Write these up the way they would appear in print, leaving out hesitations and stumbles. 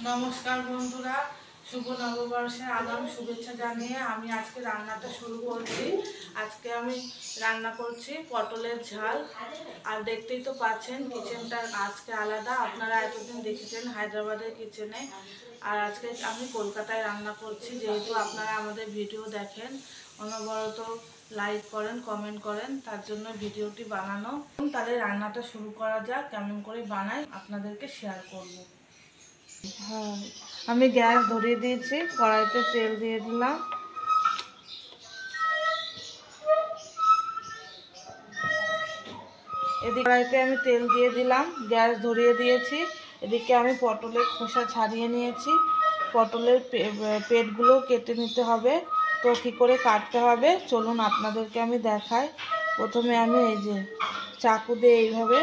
নমস্কার বন্ধুরা, শুভ নববর্ষের আগাম শুভেচ্ছা জানিয়ে আমি আজকে রান্নাটা শুরু করছি। আজকে আমি রান্না করছি পটলের ঝাল। আর দেখতেই তো পাচ্ছেন কিচেনটা আজকে আলাদা। আপনারা এতদিন দেখেছেন হায়দ্রাবাদের কিচেনে, আর আজকে আমি কলকাতায় রান্না করছি। যেহেতু আপনারা আমাদের ভিডিও দেখেন, অনবরত লাইক করেন, কমেন্ট করেন, তার জন্য ভিডিওটি বানানো। তাহলে রান্নাটা শুরু করা যাক। কেমন করে বানাই আপনাদেরকে শেয়ার করব। হ্যাঁ, আমি গ্যাস ধরিয়ে দিয়েছি, কড়াইতে তেল দিয়ে দিলাম। এদিকে কড়াইতে আমি তেল দিয়ে দিলাম, গ্যাস ধরিয়ে দিয়েছি। এদিকে আমি পটলের খোসা ছাড়িয়ে নিয়েছি। পটলের পেটগুলো কেটে নিতে হবে। তো কী করে কাটতে হবে চলুন আপনাদেরকে আমি দেখাই। প্রথমে আমি এই যে চাকু দিয়ে এইভাবে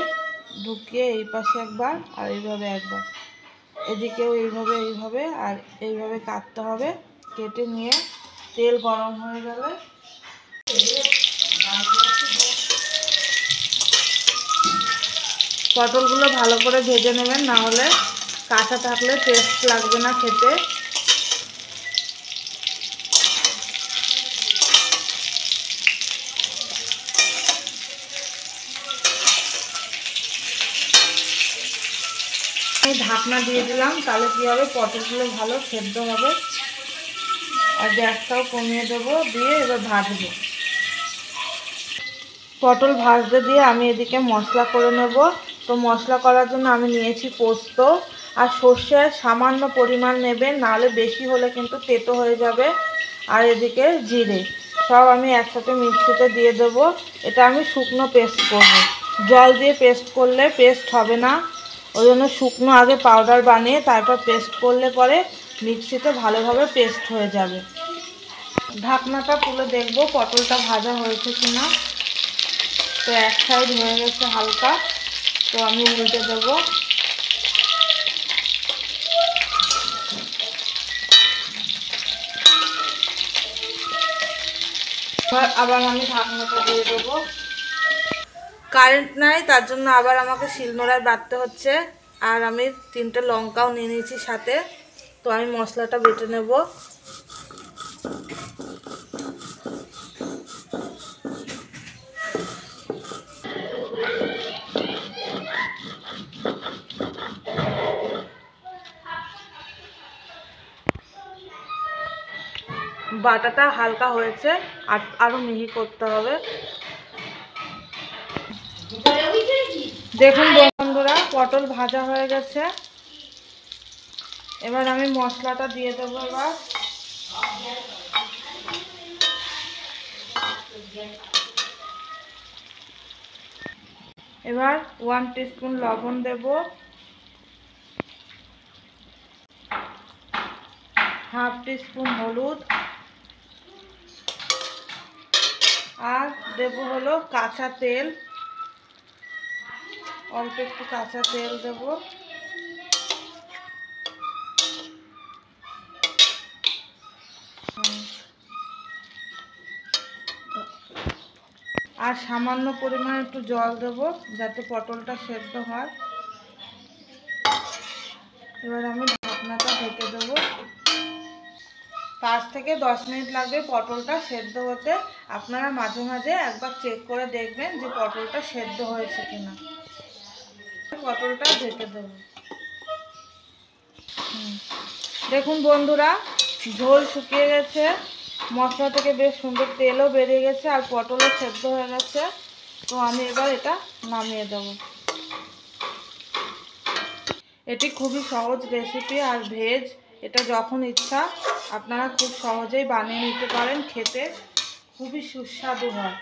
ঢুকিয়ে এই পাশে একবার আর এইভাবে একবার, এদিকেও এইভাবে আর এইভাবে কাটতে হবে। কেটে নিয়ে তেল গরম হয়ে গেলে পটলগুলো ভালো করে ভেজে নেবেন, না হলে কাঁচা থাকলে টেস্ট লাগবে না খেতে। আমি ঢাকনা দিয়ে দিলাম, তাহলে কী হবে, পটলগুলো ভালো সেদ্ধ হবে। আর গ্যাসটাও কমিয়ে দেবো, দিয়ে এবার ভাজবো। পটল ভাজতে দিয়ে আমি এদিকে মশলা করে নেব। তো মশলা করার জন্য আমি নিয়েছি পোস্ত আর সর্ষের সামান্য পরিমাণ নেবেন, নাহলে বেশি হলে কিন্তু তেতো হয়ে যাবে। আর এদিকে জিরে, সব আমি একসাথে মিক্সিতে দিয়ে দেবো। এটা আমি শুকনো পেস্ট করব। জল দিয়ে পেস্ট করলে পেস্ট হবে না, ওই জন্য শুকনো আগে পাউডার বানিয়ে তারপর পেস্ট করলে পরে মিক্সিতে ভালোভাবে পেস্ট হয়ে যাবে। ঢাকনাটা তুলে দেখব পটলটা ভাজা হয়েছে কিনা। তো এক সাইড হয়ে গেছে হালকা, তো আমি উল্টে দেবো। আবার আমি ঢাকনাটা দিয়ে দেবো। কারেন্ট নাই, তার জন্য আবার আমাকে শিলনোড়ায় বাটতে হচ্ছে। আর আমি 3টে লঙ্কাও নিয়ে নিয়েছি সাথে। তো আমি মশলাটা বেটে নেব। বাটাটা হালকা হয়েছে, আরও মিহি করতে হবে। দেখুন বন্ধুরা, পটল ভাজা হয়ে গেছে। এবার আমি মশলাটা দিয়ে দেবো। এবার 1 টিস্পুন লবণ দেব, হাফ টিস্পুন হলুদ, আর দেব হলো কাঁচা তেল, অল্প একটু কাঁচা তেল দেব। আর সামান্য পরিমাণে একটু জল দেব, যাতে পটলটা সেদ্ধ হয়। এবার আমি ঢাকনাটা ঢেকে দেবো। 5 থেকে 10 মিনিট লাগবে পটলটা সেদ্ধ হতে। আপনারা মাঝে মাঝে একবার চেক করে দেখবেন যে পটলটা সেদ্ধ হয়েছে কিনা। পটলটা ঢেকে দেবো। দেখুন বন্ধুরা, ঝোল শুকিয়ে গেছে, মশলা থেকে বেশ সুন্দর তেলও বেরিয়ে গেছে, আর পটলও সেদ্ধ হয়ে গেছে। তো আমি এবার এটা নামিয়ে দেবো। এটি খুবই সহজ রেসিপি আর ভেজ, এটা যখন ইচ্ছা আপনারা খুব সহজেই বানিয়ে নিতে পারেন। খেতে খুবই সুস্বাদু হয়।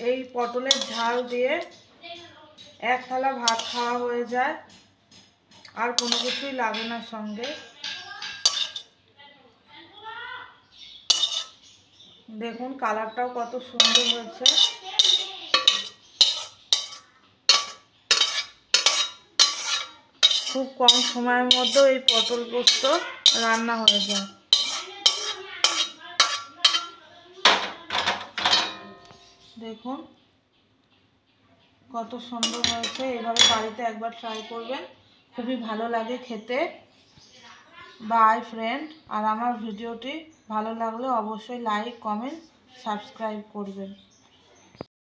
এই পটলের ঝাল দিয়ে 1 থালা ভাত খাওয়া হয়ে যায়, আর কোনো কিছুই লাগে না সঙ্গে। দেখুন কালারটাও কত সুন্দর হয়েছে। খুব কম সময়ের মধ্যে এই পটল পোস্ত রান্না হয়ে যায়। দেখুন কত সুন্দর হয়েছে। এভাবে বাড়িতে একবার ট্রাই করবেন, খুবই ভালো লাগে খেতে। By friend. আর আমার ভিডিওটি ভালো লাগলে অবশ্যই লাইক, কমেন্ট, সাবস্ক্রাইব করবেন।